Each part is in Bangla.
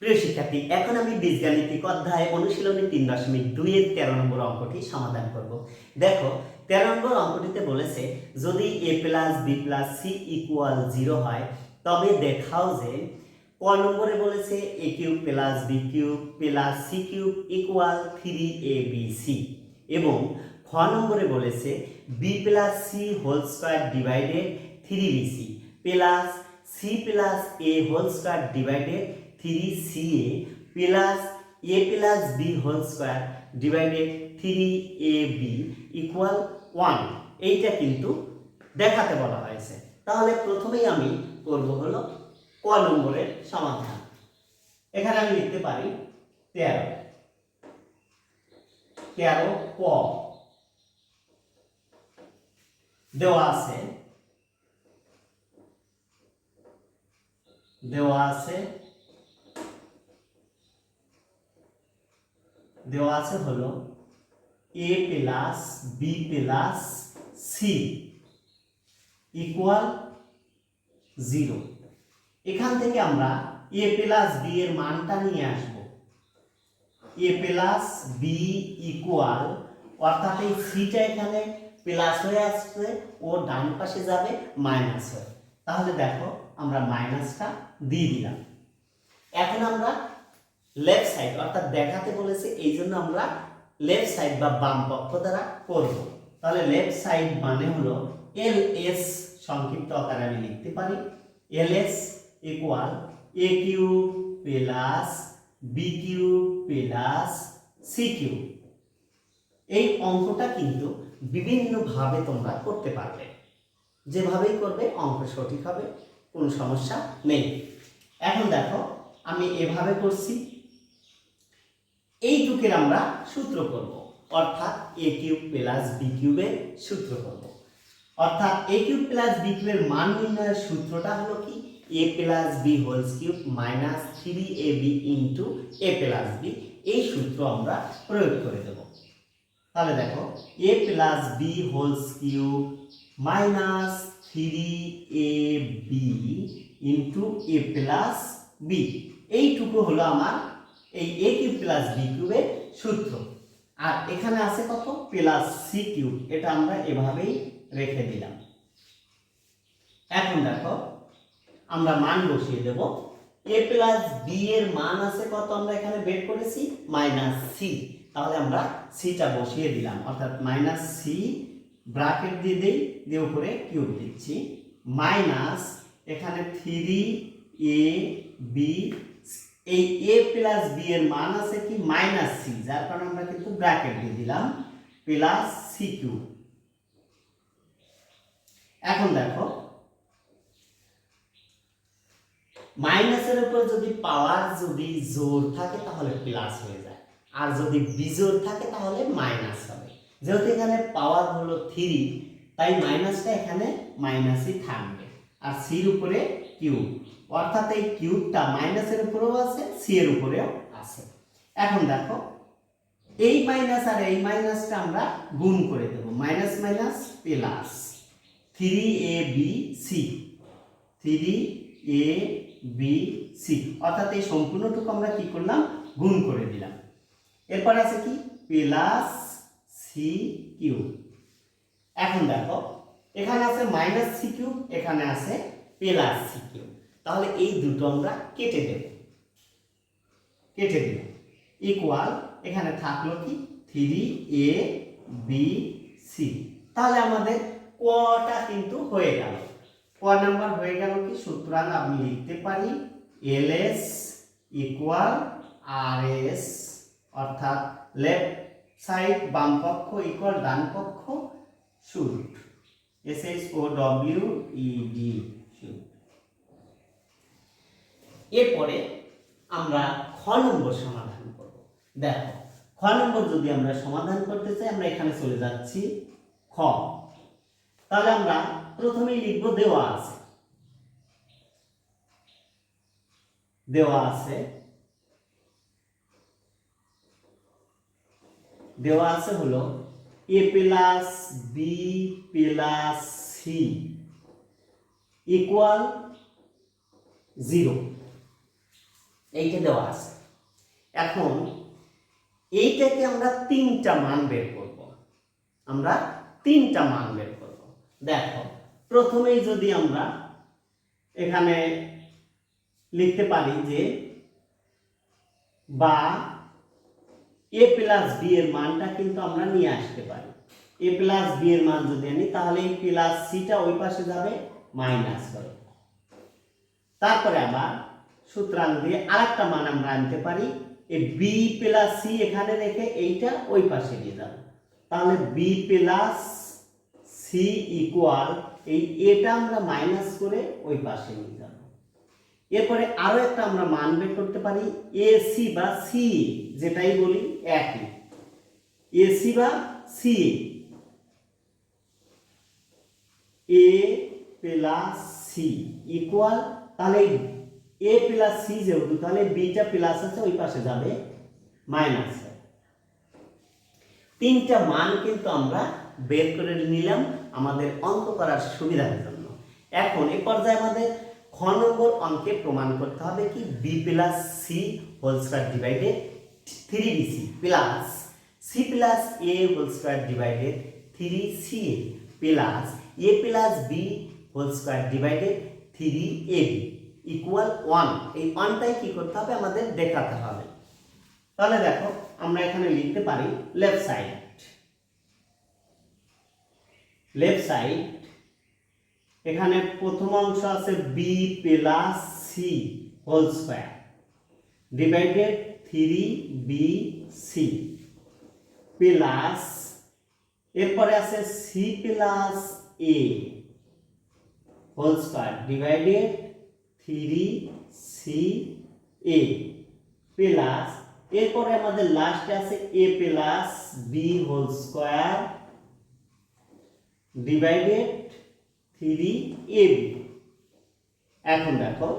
প্রিয় শিক্ষার্থী, এখন আমি বীজগাণিতিক অধ্যায় অনুশীলনী 3.2 এর 13 নম্বর অঙ্কটি সমাধান করব। দেখো, 13 নম্বর অঙ্কটিতে বলেছে যদি a plus b plus c equal 0 হয় তবে দেখাও যে ক নম্বরে বলেছে a cube plus b cube plus c cube equal 3abc এবং খ নম্বরে বলেছে b plus c whole square divided 3bc plus c plus a whole square divided 3ca plus a plus b whole square divided 3ab equal 1। এইটা কিন্তু দেখাতে বলা হয়েছে। তাহলে প্রথমেই আমি করব হলো ক নম্বরের সমাধান। এখানে আমি লিখতে পারি 13 ক দেওয়া আছে হলো a plus b plus c equal 0। এখান থেকে আমরা a প্লাস b এর মানটা নিয়ে আসব। a প্লাস b ইকুয়াল, অর্থাৎ এই সিটা এখানে প্লাস হয়ে আসছে ও ডান পাশে যাবে মাইনাস হয়ে। তাহলে দেখো আমরা মাইনাসটা দিয়ে দিলাম। এখন আমরা লেফট সাইড, অর্থাৎ দেখাতে বলেছে এই জন্য আমরা লেফট সাইড বা বাম পক্ষ দ্বারা করব। তাহলে লেফট সাইড মানে হলো ls, সংক্ষিপ্ত আকারে আমি লিখতে পারি ls equal a cube plus b cube plus c cube. এই অঙ্কটা কিন্তু বিভিন্নভাবে তোমরা করতে পারবে, যেভাবেই করবে অঙ্ক সঠিক হবে, কোনো সমস্যা নেই। এখন দেখো আমি এভাবে করছি, এইটুকের আমরা সূত্র করব, অর্থাৎ a কিউব প্লাস b কিউবের সূত্র করব। অর্থাৎ a কিউব প্লাস b কিউবের মান নির্ণয়ের সূত্রটা হলো কি a plus b whole cube minus 3ab into a plus b। এই সূত্র আমরা প্রয়োগ করে দেব। তাহলে দেখো a plus b whole cube minus 3ab into a plus b, এইটুকু হলো আমার এই a কিউব প্লাস b কিউবের সূত্র। আর এখানে আছে কত প্লাস c কিউব, এটা আমরা এভাবেই রেখে দিলাম। এখন দেখো আমরা মান বসিয়ে দেব। a প্লাস b এর মান আছে কত, আমরা এখানে বের করেছি মাইনাস c। তাহলে আমরা সিটা বসিয়ে দিলাম, অর্থাৎ মাইনাস c ব্র্যাকেট দিয়ে দেই, দিয়ে উপরে কিউব দিচ্ছি মাইনাস এখানে 3ab, এই a প্লাস b এর মান আছে কি মাইনাস c, যার কারণে আমরা কিন্তু ব্র্যাকেট দিয়ে দিলাম প্লাস c কিউব। এখন দেখো মাইনাসের উপর যদি পাওয়ার যদি জোর থাকে তাহলে প্লাস হয়ে যায়, আর যদি বিজোড় থাকে তাহলে মাইনাস হবে। যেহেতু এখানে পাওয়ার হলো 3, তাই মাইনাসটা এখানে মাইনাসই থাকবে, আর সির উপরে কিউব, অর্থাৎ এই কিউবটা মাইনাসের উপরেও আছে, সি এর উপরেও আছে। এখন দেখো এই মাইনাস আর এই মাইনাসটা আমরা গুণ করে দেব, minus minus plus 3abc, 3abc, অর্থাৎ এই সম্পূর্ণটুকু আমরা কি করলাম গুণ করে দিলাম। এরপর আছে কি প্লাস c কিউব। এখন দেখো এখানে আছে মাইনাস c কিউব, এখানে আছে প্লাস c কিউব। তাহলে এই দুটো আমরা কেটে দেব, ইকুয়াল এখানে থাকলো কি 3abc। তাহলে আমাদের কটা কিন্তু হয়ে গেল, ক নাম্বার হয়ে গেল কি, সুতরাং আমি লিখতে পারি ls ইকুয়াল rs, অর্থাৎ লেফট সাইড বাম পক্ষ ইকুয়াল ডান পক্ষ শুট, SHOWED শুট। এরপরে আমরা খ নম্বর সমাধান করব। দেখো খ নম্বর যদি আমরা সমাধান করতে চাই, আমরা এখানে চলে যাচ্ছি খ। তাহলে আমরা প্রথমেই লিখব দেওয়া আছে হলো a plus b plus c equal 0। এইটা দেওয়া আছে। এখন এইটাকে আমরা তিনটা মান বের করব, আমরা তিনটা মান বের করব। দেখো প্রথমেই যদি আমরা এখানে লিখতে পারি যে বা এ প্লাস বি এর মানটা কিন্তু আমরা নিয়ে আসতে পারি। এ প্লাস বি এর মান যদি আনি তাহলে এই প্লাস সিটা ওই পাশে যাবে মাইনাস হয়ে। তারপরে আবার সুতরাং দিয়ে আরেকটা মান আমরা আনতে পারি, এই বি প্লাস সি এখানে রেখে এইটা ওই পাশে নিয়ে যাবে। তাহলে বি প্লাস সি ইকুয়াল এই এটা আমরা মাইনাস করে ওই পাশে নিয়ে যাব। এরপরে আরো একটা আমরা মান বের করতে পারি, এসি বা সি যেটাই বলি একই, এসি বা সি এ প্লাস সি ইকুয়াল, তাহলে এ প্লাস সি যেহেতু তাহলে বিটা প্লাস আছে ওই পাশে যাবে মাইনাস। তিনটা মান কিন্তু আমরা বের করে নিলাম আমাদের অঙ্ক করার সুবিধার জন্য। এখন এই পর্যায়ে আমাদের খ নম্বর অঙ্কে প্রমাণ করতে হবে কি B plus C whole square divided 3bc plus C plus A whole square divided 3ca plus A plus B whole square divided 3ab equal 1। এই 1টাই কি করতে হবে আমাদের দেখাতে হবে। তাহলে দেখো আমরা এখানে লিখতে পারি লেফট সাইড এখানে প্রথম অংশ আছে B plus C whole square divided 3bc plus এরপরে আছে C plus A whole square divided 3ca plus এরপরে আমাদের লাস্টে আছে a plus B whole square divided 3ab। এখন দেখো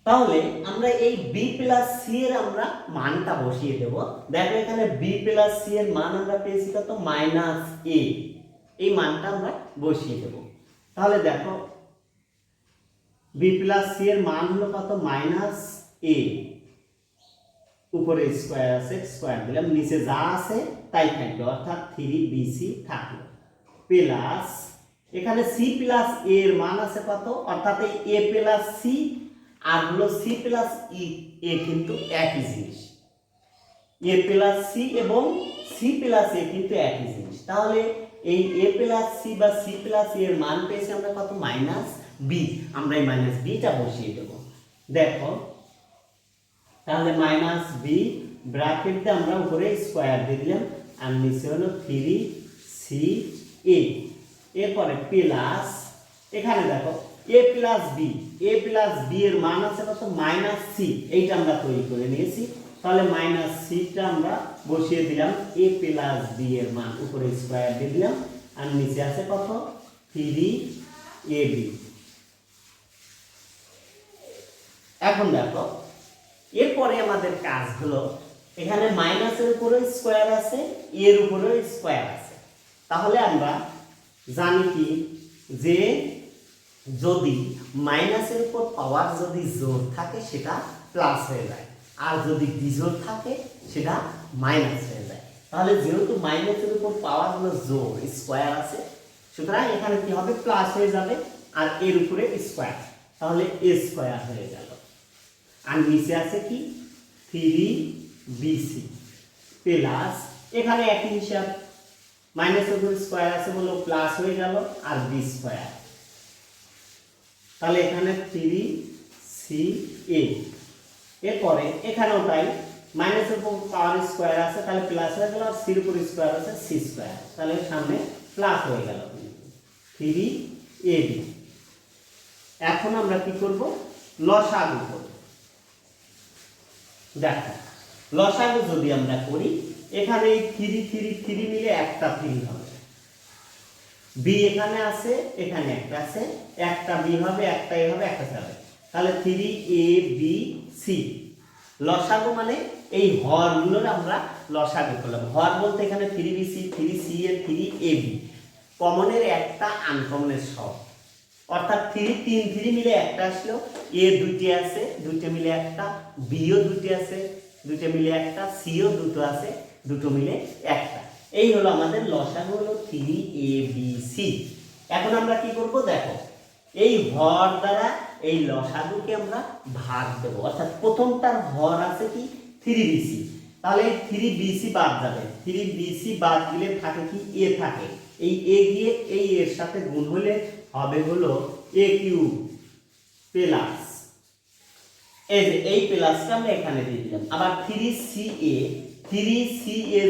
তাহলে আমরা এই বি প্লাস সি এর আমরা মানটা বসিয়ে দেব। দেখো এখানে বি প্লাস সি এর মান আমরা পেয়েছি কত মাইনাস এ, এই মানটা আমরা বসিয়ে দেব। তাহলে দেখো বি প্লাস সি এর মান হলো কত মাইনাস এ, উপরে স্কয়ার আছে স্কয়ার দিলাম, নিচে যা আছে তাই থাকবে অর্থাৎ 3bc থাকলো প্লাস এখানে সি প্লাস এ এর মান আছে কত অর্থাৎ এই এ প্লাস সি আর হলো সি প্লাস এ কিন্তু একই জিনিস, এ প্লাস সি এবং সি প্লাস এ কিন্তু একই জিনিস। তাহলে এই এ প্লাস সি বা সি প্লাস এর মান পেয়েছি আমরা কত মাইনাস বি, আমরা এই মাইনাস বিটা বসিয়ে দেব। দেখো তাহলে মাইনাস বি ব্র্যাকেট দিয়ে আমরা উপরে স্কয়ার দিয়ে দিলাম আর নিচে হলো 3ca এরপরে প্লাস এখানে দেখো a প্লাস বি এর মান আছে কত মাইনাস সি, এইটা আমরা তৈরি করে নিয়েছি। তাহলে মাইনাস সিটা আমরা বসিয়ে দিলাম, a প্লাস বি এর মান উপরে স্কয়ার দিয়ে দিলাম আর নিচে আছে কত 3ab। এখন দেখো এরপরে আমাদের কাজ হলো এখানে মাইনাসের উপরে স্কয়ার আছে এর উপরে স্কয়ার আছে, তাহলে আমরা জানি কি যে যদি মাইনাসের উপর পাওয়ার যদি জোর থাকে সেটা প্লাস হয়ে যায় আর যদি বিজোড় থাকে সেটা মাইনাস হয়ে যায়। তাহলে যেহেতু মাইনাসের উপর পাওয়ার হলো জোর স্কয়ার আছে সুতরাং এখানে কি হবে প্লাস হয়ে যাবে আর এর উপরে স্কয়ার, তাহলে a স্কয়ার হয়ে গেল আর নিচে আছে কি 3bc প্লাস এখানে একই হিসাব মাইনাসের উপর স্কয়ার আছে বলে প্লাস হয়ে গেল আর b স্কয়ার, তাহলে এখানে 3ca এরপরে এখানেও তাই মাইনাসের উপর পাওয়ার স্কয়ার আছে তাহলে প্লাস হয়ে গেল আর c এর উপর স্কয়ার আছে c স্কয়ার, তাহলে সামনে প্লাস হয়ে গেল 3ab। এখন আমরা কি করব লসাগু করব। দেখো লসাগু যদি আমরা করি এখানে এই 3 মিলে একটা 3 হবে, বি এখানে আছে এখানে একটা আছে, একটা বি হবে একটা এ হবে একটা যাবে, তাহলে 3abc লসাগু মানে এই হরগুলোর আমরা লসাগু করলাম। হর বলতে এখানে 3bc 3ca 3ab কমনের একটা আনকমনের সব, অর্থাৎ 3 মিলে একটা আসলো, এ দুইটি আছে, দুইটা মিলে একটা, বিও দুইটি আছে, দুইটা মিলে একটা, সিও দুটো আছে, দুটো মিলে একটা। এই হলো আমাদের লসাগু হলো 3ABC। এখন আমরা কি করব দেখো, এই হর দ্বারা এই লসাগুকে আমরা ভাগ দেব, অর্থাৎ প্রথমটার হর আছে কি 3BC, তাহলে 3BC বাদ যাবে, 3BC বাদ দিলে থাকে কি এ থাকে, এই এ গিয়ে এই এর সাথে গুণ হলে হবে হলো এ কিউব প্লাস, এই যে এই প্লাসটা আমরা এখানে দিয়ে দিলাম। আবার 3CA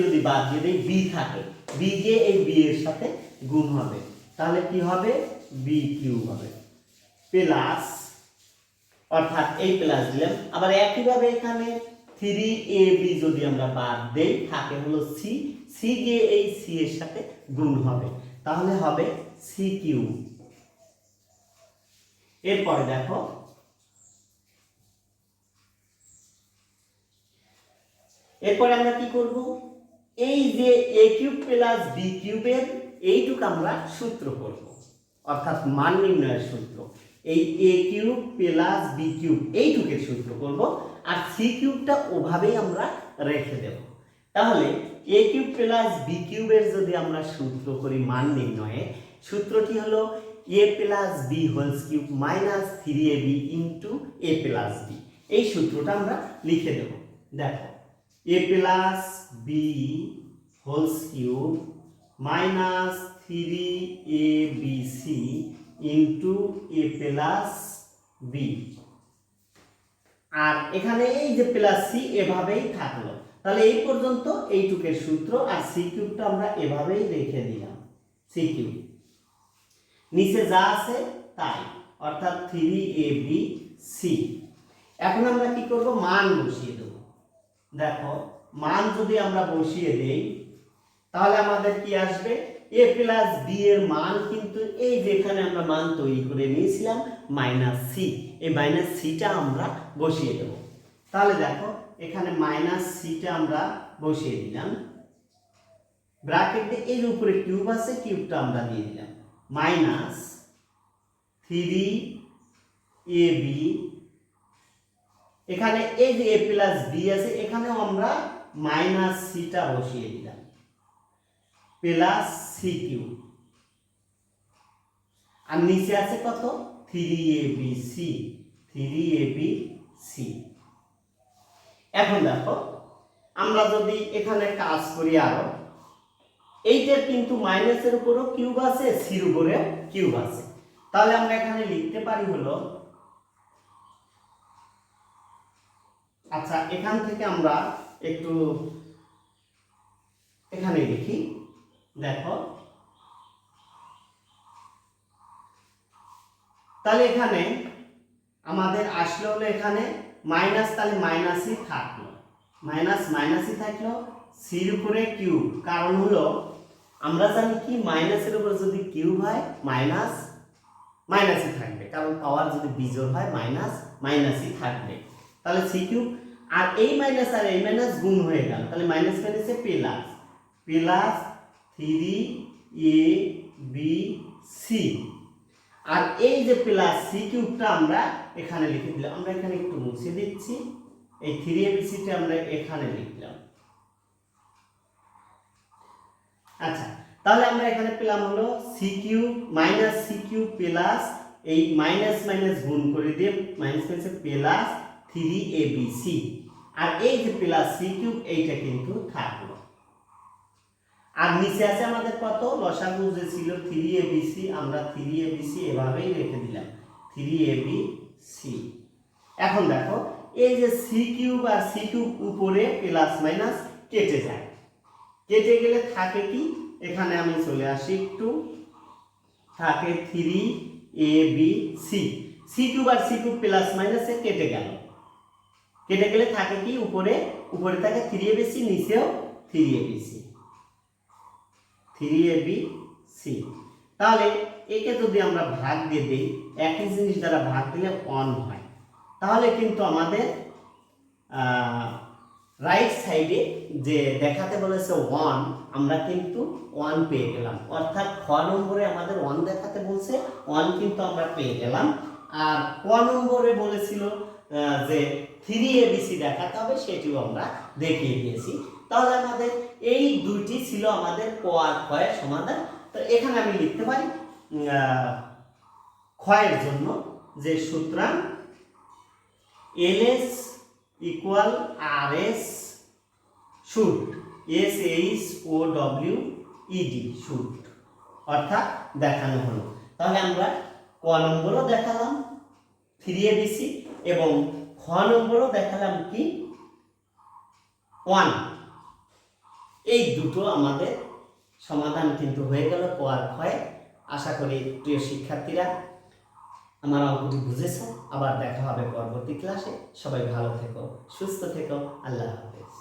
যদি বাদ দিয়ে দেই বি থাকে, বি গিয়ে এই বি এর সাথে গুণ হবে, তাহলে কি হবে বি কিউব হবে প্লাস, অর্থাৎ এই প্লাস দিলাম। আবার একইভাবে এখানে 3AB যদি আমরা বাদ দেই থাকে হলো সি, সি গিয়ে এই সি এর সাথে গুণ হবে, তাহলে হবে সি কিউব। এরপরে দেখো এরপরে আমরা কি করব, এই যে এ কিউব প্লাস বি কিউবের এইটুকু আমরা সূত্র করব, অর্থাৎ মান নির্ণয়ের সূত্র। এই এ কিউব প্লাস বি কিউব এইটুকের সূত্র করব, আর সি কিউবটা ওভাবেই আমরা রেখে দেব। তাহলে এ কিউব প্লাস বি কিউবের যদি আমরা সূত্র করি মান নির্ণয়ে, সূত্রটি হলো A plus B whole cube minus 3AB into A plus B. এই সূত্রটা আমরা লিখে দেব। দেখো A plus B whole cube minus 3ABC into A plus B, আর এখানে এই যে প্লাস সি এভাবেই থাকলো। তাহলে এই পর্যন্ত এইটুকের সূত্র, আর সি কিউবটা আমরা এভাবেই রেখে দিলাম, সি কিউব নিচে যা আছে তাই, অর্থাৎ 3ABC। এখন আমরা কি করব, মান বসিয়ে দেব। দেখো মান যদি আমরা বসিয়ে দেই তাহলে আমাদের কি আসবে, এ প্লাস বি এর মান কিন্তু এই যেখানে আমরা মান তৈরি করে নিয়েছিলাম মাইনাস সি, এই মাইনাস সিটা আমরা বসিয়ে দেব। তাহলে দেখো এখানে মাইনাস সিটা আমরা বসিয়ে দিলাম, ব্র্যাকেটে এর উপরে কিউব আছে, কিউবটা আমরা দিয়ে দিলাম, মাইনাস 3AB, এখানে এই যে এ প্লাস বি আছে এখানেও আমরা মাইনাস সিটা বসিয়ে দিলাম, প্লাস সি কিউব, আর নিচে আছে কত 3ABC। এখন দেখো আমরা যদি এখানে কাজ করি আরো, এইটার কিন্তু মাইনাসের উপরও কিউব আছে, সির উপরে কিউব আছে, তাহলে আমরা এখানে লিখতে পারি হলো, আচ্ছা এখান থেকে আমরা একটু এখানে লিখি। দেখো তাহলে এখানে আমাদের আসলে হলো এখানে মাইনাস, তাহলে মাইনাসই থাকলো, মাইনাসই থাকলো, সির উপরে কিউব, কারণ হলো আমরা জানি কি মাইনাসের উপর যদি কিউব হয় মাইনাসই থাকবে, কারণ পাওয়ার যদি বিজোড় হয় মাইনাসই থাকবে, তাহলে সি কিউব। আর এই মাইনাস আর এই মাইনাস গুণ হয়ে গেল, তাহলে মাইনাস মাইনাসে প্লাস, প্লাস 3ABC, আর এই যে প্লাস সি কিউবটা আমরা এখানে লিখে দিলাম। আমরা এখানে একটু মুছে দিচ্ছি, এই 3ABCটা আমরা এখানে লিখলাম। আচ্ছা তাহলে আমরা এখানে পেলাম হলো C cube minus C cube plus এই মাইনাস মাইনাস গুণ করে দিয়ে মাইনাস মাইনাসে প্লাস 3ABC, আর এই যে প্লাস সি কিউব এইটা কিন্তু থাকলো, আর নিচে আছে আমাদের কত লসাগু যে ছিল 3ABC, আমরা 3ABC এভাবেই রেখে দিলাম 3ABC। এখন দেখো এই যে সি কিউব আর সি কিউব উপরে প্লাস মাইনাস কেটে যায়, কেটে গেলে থাকে কি, এখানে আমি চলে আসি একটু, থাকে 3ABC, সি কিউব আর সি কিউব প্লাস মাইনাসে কেটে গেল, কেটে গেলে থাকে কি উপরে থাকে 3ABC, নিচেও 3ABC। তাহলে একে যদি আমরা ভাগ দিয়ে দেই, একই জিনিস দ্বারা ভাগ দিলে 1 হয়, তাহলে কিন্তু আমাদের রাইট সাইডে যে দেখাতে বলেছে 1, আমরা কিন্তু 1 পেয়ে গেলাম, অর্থাৎ খ নম্বরে আমাদের 1 দেখাতে বলছে, 1 কিন্তু আমরা পেয়ে গেলাম। আর ক নম্বরে বলেছিল যে 3ABC দেখাতে হবে, সেটিও আমরা দেখিয়ে দিয়েছি। তাহলে আমাদের এই দুইটি ছিল আমাদের ক আর খ এর সমাধান। তো এখানে আমি লিখতে পারি খ এর জন্য যে সুতরাং LS equal RS should, SHOWED should, অর্থাৎ দেখানো হলো। তাহলে আমরা ক নম্বরও দেখালাম 3ABC এবং খ নম্বরও দেখালাম কি 1। এই দুটো আমাদের সমাধান কিন্তু হয়ে গেল ক আর খ এর। আশা করি প্রিয় শিক্ষার্থীরা আমার অঙ্কটি বুঝেছো। আবার দেখা হবে পরবর্তী ক্লাসে। সবাই ভালো থেকো, সুস্থ থেকো, আল্লাহ হাফেজ।